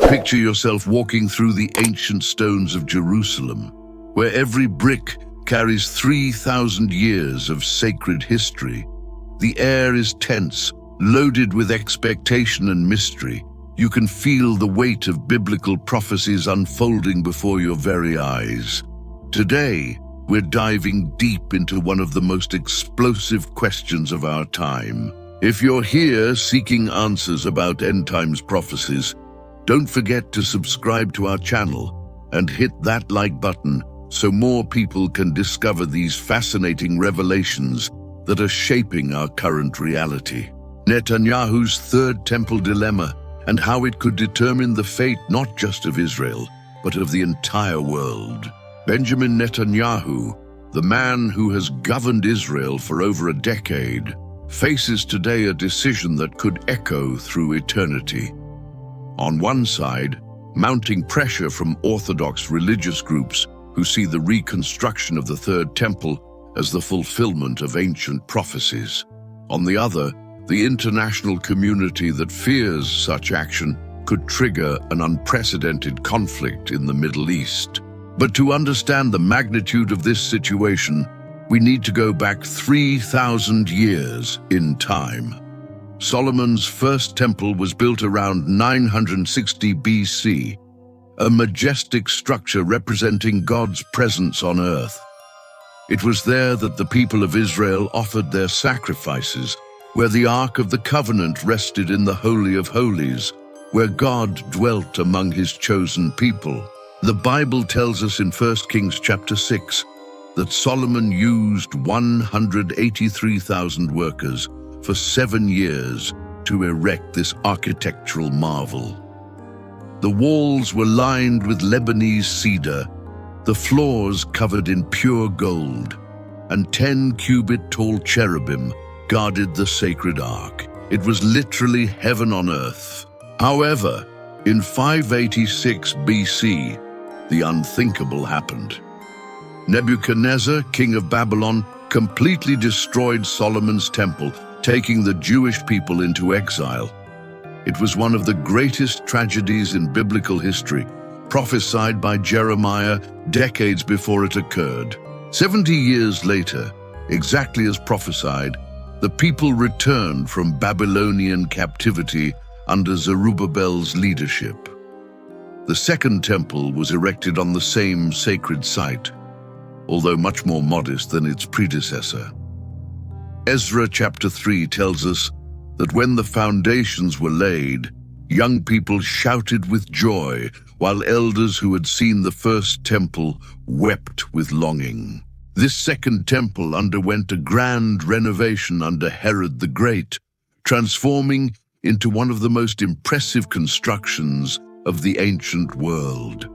Picture yourself walking through the ancient stones of Jerusalem, where every brick carries 3,000 years of sacred history. The air is tense, loaded with expectation and mystery. You can feel the weight of biblical prophecies unfolding before your very eyes. Today, we're diving deep into one of the most explosive questions of our time. If you're here seeking answers about end times prophecies, don't forget to subscribe to our channel and hit that like button so more people can discover these fascinating revelations that are shaping our current reality. Netanyahu's third temple dilemma and how it could determine the fate not just of Israel, but of the entire world. Benjamin Netanyahu, the man who has governed Israel for over a decade, faces today a decision that could echo through eternity. On one side, mounting pressure from orthodox religious groups who see the reconstruction of the Third Temple as the fulfillment of ancient prophecies. On the other, the international community that fears such action could trigger an unprecedented conflict in the Middle East. But to understand the magnitude of this situation, we need to go back 3,000 years in time. Solomon's first temple was built around 960 BC, a majestic structure representing God's presence on earth. It was there that the people of Israel offered their sacrifices, where the Ark of the Covenant rested in the Holy of Holies, where God dwelt among his chosen people. The Bible tells us in 1 Kings chapter 6 that Solomon used 183,000 workers for 7 years to erect this architectural marvel. The walls were lined with Lebanese cedar, the floors covered in pure gold, and 10-cubit-tall cherubim guarded the sacred ark. It was literally heaven on earth. However, in 586 BC, the unthinkable happened. Nebuchadnezzar, king of Babylon, completely destroyed Solomon's temple, taking the Jewish people into exile. It was one of the greatest tragedies in biblical history, prophesied by Jeremiah decades before it occurred. 70 years later, exactly as prophesied, the people returned from Babylonian captivity under Zerubbabel's leadership. The second temple was erected on the same sacred site, although much more modest than its predecessor. Ezra chapter 3 tells us that when the foundations were laid, young people shouted with joy, while elders who had seen the first temple wept with longing. This second temple underwent a grand renovation under Herod the Great, transforming into one of the most impressive constructions of the ancient world.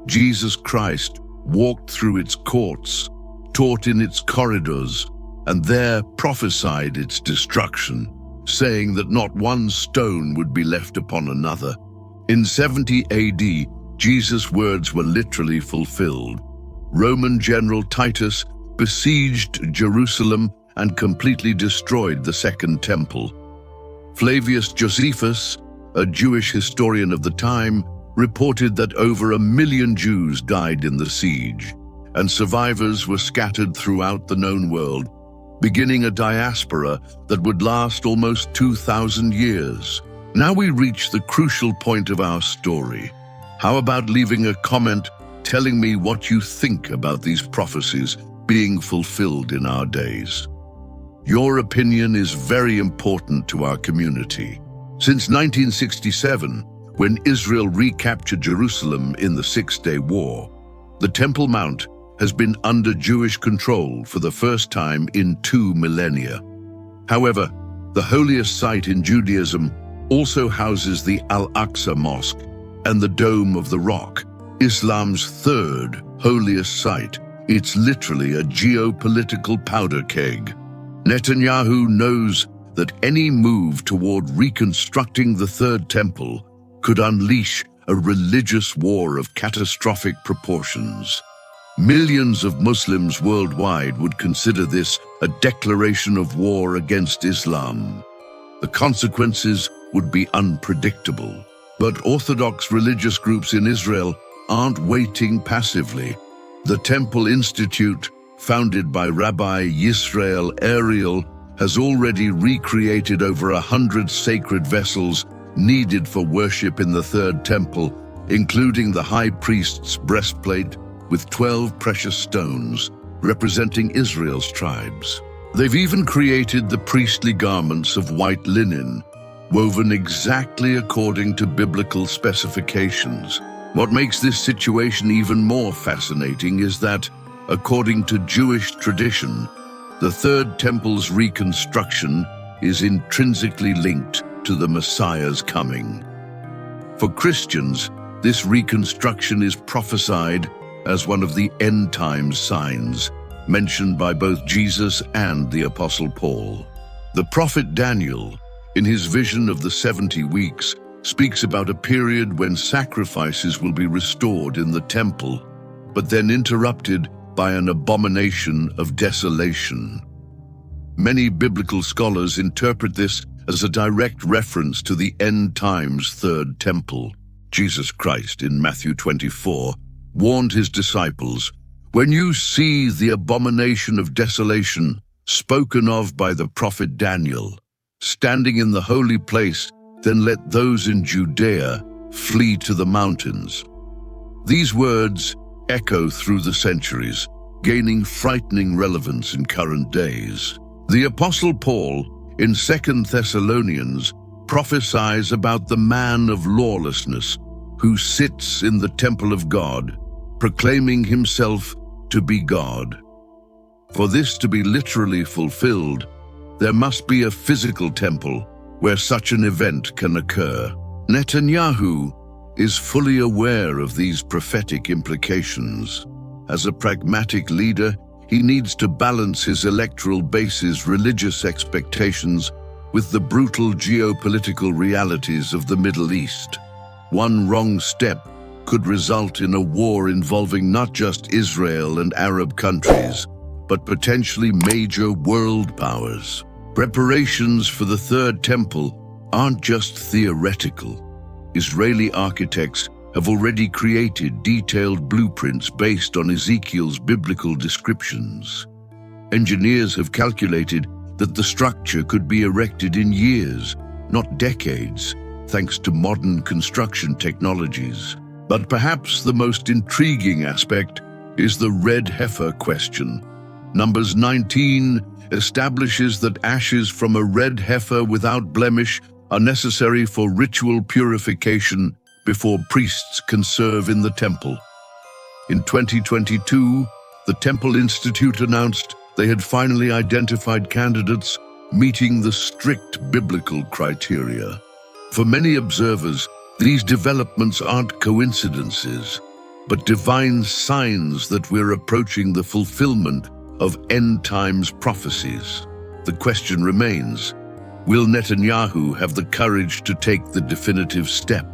Jesus Christ walked through its courts, taught in its corridors, and there prophesied its destruction, saying that not one stone would be left upon another. In 70 AD, Jesus' words were literally fulfilled. Roman general Titus besieged Jerusalem and completely destroyed the Second Temple. Flavius Josephus, a Jewish historian of the time, reported that over 1 million Jews died in the siege, and survivors were scattered throughout the known world, beginning a diaspora that would last almost 2,000 years. Now we reach the crucial point of our story. How about leaving a comment telling me what you think about these prophecies being fulfilled in our days? Your opinion is very important to our community. Since 1967, when Israel recaptured Jerusalem in the Six-Day War, the Temple Mount has been under Jewish control for the first time in 2 millennia. However, the holiest site in Judaism also houses the Al-Aqsa Mosque and the Dome of the Rock, Islam's third holiest site. It's literally a geopolitical powder keg. Netanyahu knows that any move toward reconstructing the Third Temple could unleash a religious war of catastrophic proportions. Millions of Muslims worldwide would consider this a declaration of war against Islam. The consequences would be unpredictable. But Orthodox religious groups in Israel aren't waiting passively. The Temple Institute, founded by Rabbi Yisrael Ariel, has already recreated over 100 sacred vessels needed for worship in the Third Temple, including the high priest's breastplate with 12 precious stones representing Israel's tribes. They've even created the priestly garments of white linen, woven exactly according to biblical specifications. What makes this situation even more fascinating is that, according to Jewish tradition, the Third Temple's reconstruction is intrinsically linked to the Messiah's coming. For Christians, this reconstruction is prophesied as one of the end times signs mentioned by both Jesus and the Apostle Paul. The prophet Daniel, in his vision of the 70 weeks, speaks about a period when sacrifices will be restored in the temple, but then interrupted by an abomination of desolation. Many biblical scholars interpret this as a direct reference to the end times Third Temple. Jesus Christ, in Matthew 24, warned his disciples, "When you see the abomination of desolation spoken of by the prophet Daniel, standing in the holy place, then let those in Judea flee to the mountains." These words echo through the centuries, gaining frightening relevance in current days. The Apostle Paul, in 2 Thessalonians, prophesies about the man of lawlessness who sits in the temple of God, proclaiming himself to be God. For this to be literally fulfilled, there must be a physical temple where such an event can occur. Netanyahu is fully aware of these prophetic implications. As a pragmatic leader, he needs to balance his electoral base's religious expectations with the brutal geopolitical realities of the Middle East. One wrong step could result in a war involving not just Israel and Arab countries, but potentially major world powers. Preparations for the Third Temple aren't just theoretical. Israeli architects have already created detailed blueprints based on Ezekiel's biblical descriptions. Engineers have calculated that the structure could be erected in years, not decades, thanks to modern construction technologies. But perhaps the most intriguing aspect is the red heifer question. Numbers 19 establishes that ashes from a red heifer without blemish are necessary for ritual purification before priests can serve in the temple. In 2022, the Temple Institute announced they had finally identified candidates meeting the strict biblical criteria. For many observers, these developments aren't coincidences, but divine signs that we're approaching the fulfillment of end times prophecies. The question remains, will Netanyahu have the courage to take the definitive step?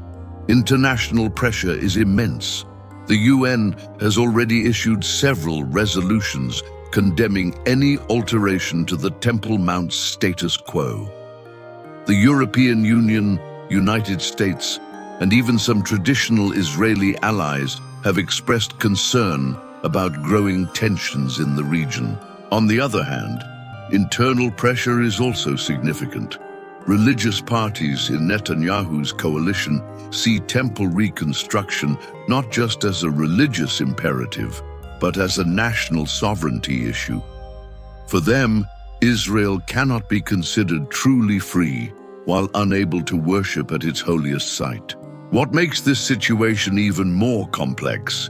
International pressure is immense. The UN has already issued several resolutions condemning any alteration to the Temple Mount's status quo. The European Union, United States, and even some traditional Israeli allies have expressed concern about growing tensions in the region. On the other hand, internal pressure is also significant. Religious parties in Netanyahu's coalition see temple reconstruction not just as a religious imperative, but as a national sovereignty issue. For them, Israel cannot be considered truly free while unable to worship at its holiest site. What makes this situation even more complex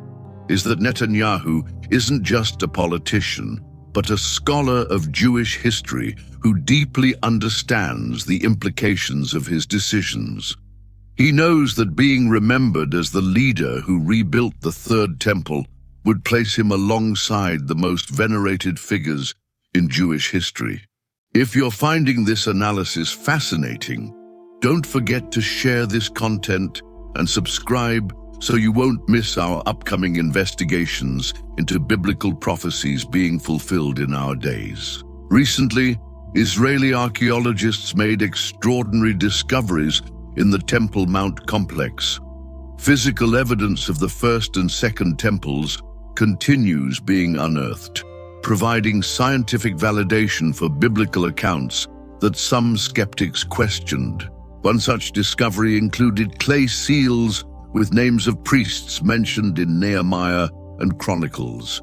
is that Netanyahu isn't just a politician, but a scholar of Jewish history who deeply understands the implications of his decisions. He knows that being remembered as the leader who rebuilt the Third Temple would place him alongside the most venerated figures in Jewish history. If you're finding this analysis fascinating, don't forget to share this content and subscribe so you won't miss our upcoming investigations into biblical prophecies being fulfilled in our days. Recently, Israeli archaeologists made extraordinary discoveries in the Temple Mount complex. Physical evidence of the first and second temples continues being unearthed, providing scientific validation for biblical accounts that some skeptics questioned. One such discovery included clay seals with names of priests mentioned in Nehemiah and Chronicles.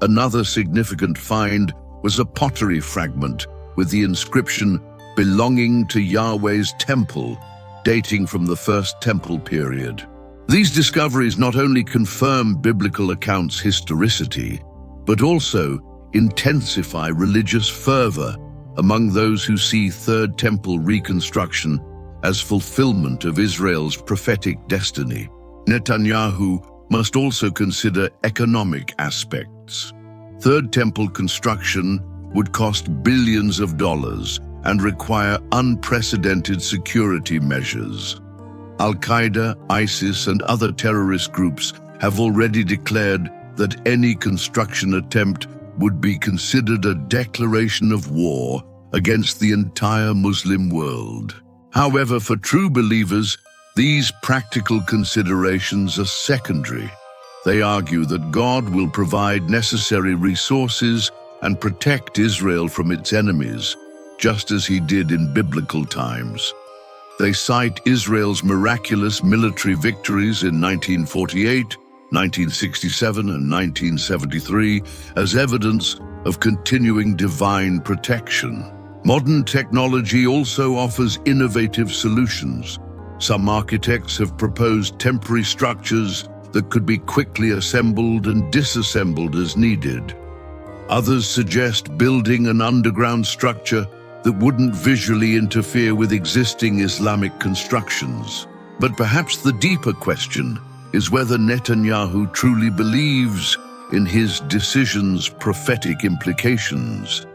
Another significant find was a pottery fragment with the inscription "belonging to Yahweh's temple," dating from the First Temple period. These discoveries not only confirm biblical accounts' historicity, but also intensify religious fervor among those who see Third Temple reconstruction as fulfillment of Israel's prophetic destiny. Netanyahu must also consider economic aspects. Third Temple construction would cost billions of dollars and require unprecedented security measures. Al-Qaeda, ISIS, and other terrorist groups have already declared that any construction attempt would be considered a declaration of war against the entire Muslim world. However, for true believers, these practical considerations are secondary. They argue that God will provide necessary resources and protect Israel from its enemies, just as he did in biblical times. They cite Israel's miraculous military victories in 1948, 1967, and 1973 as evidence of continuing divine protection. Modern technology also offers innovative solutions. Some architects have proposed temporary structures that could be quickly assembled and disassembled as needed. Others suggest building an underground structure that wouldn't visually interfere with existing Islamic constructions. But perhaps the deeper question is whether Netanyahu truly believes in his decision's prophetic implications.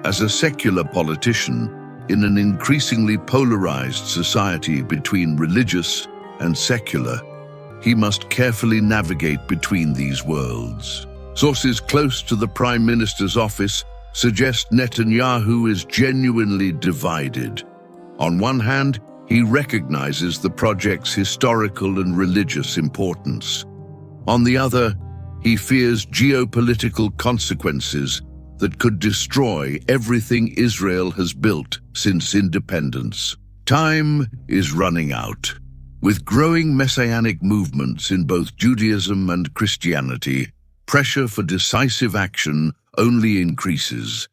As a secular politician, in an increasingly polarized society between religious and secular, he must carefully navigate between these worlds. Sources close to the Prime Minister's office suggest Netanyahu is genuinely divided. On one hand, he recognizes the project's historical and religious importance. On the other, he fears geopolitical consequences that could destroy everything Israel has built since independence. Time is running out. With growing messianic movements in both Judaism and Christianity, pressure for decisive action only increases.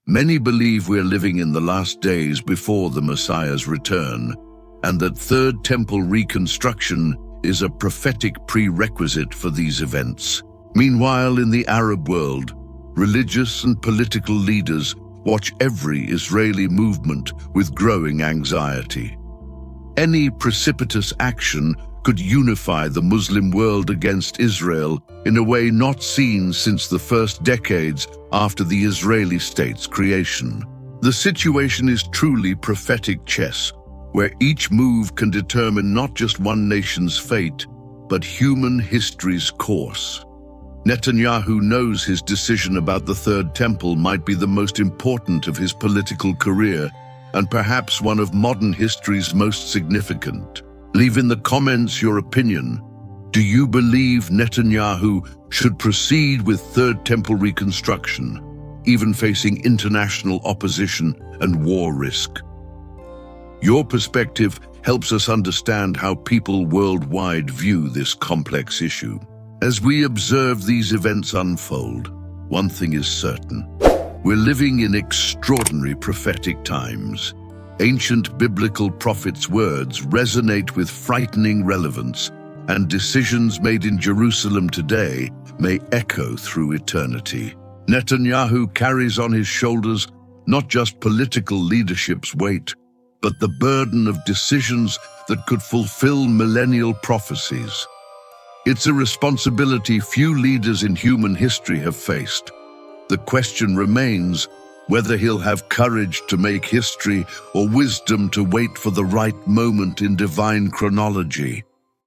Many believe we're living in the last days before the Messiah's return, and that Third Temple reconstruction is a prophetic prerequisite for these events. Meanwhile, in the Arab world, religious and political leaders watch every Israeli movement with growing anxiety. Any precipitous action could unify the Muslim world against Israel in a way not seen since the first decades after the Israeli state's creation. The situation is truly prophetic chess, where each move can determine not just one nation's fate, but human history's course. Netanyahu knows his decision about the Third Temple might be the most important of his political career, and perhaps one of modern history's most significant. Leave in the comments your opinion. Do you believe Netanyahu should proceed with Third Temple reconstruction, even facing international opposition and war risk? Your perspective helps us understand how people worldwide view this complex issue. As we observe these events unfold, one thing is certain. We're living in extraordinary prophetic times. Ancient biblical prophets' words resonate with frightening relevance, and decisions made in Jerusalem today may echo through eternity. Netanyahu carries on his shoulders not just political leadership's weight, but the burden of decisions that could fulfill millennial prophecies. It's a responsibility few leaders in human history have faced. The question remains whether he'll have courage to make history or wisdom to wait for the right moment in divine chronology.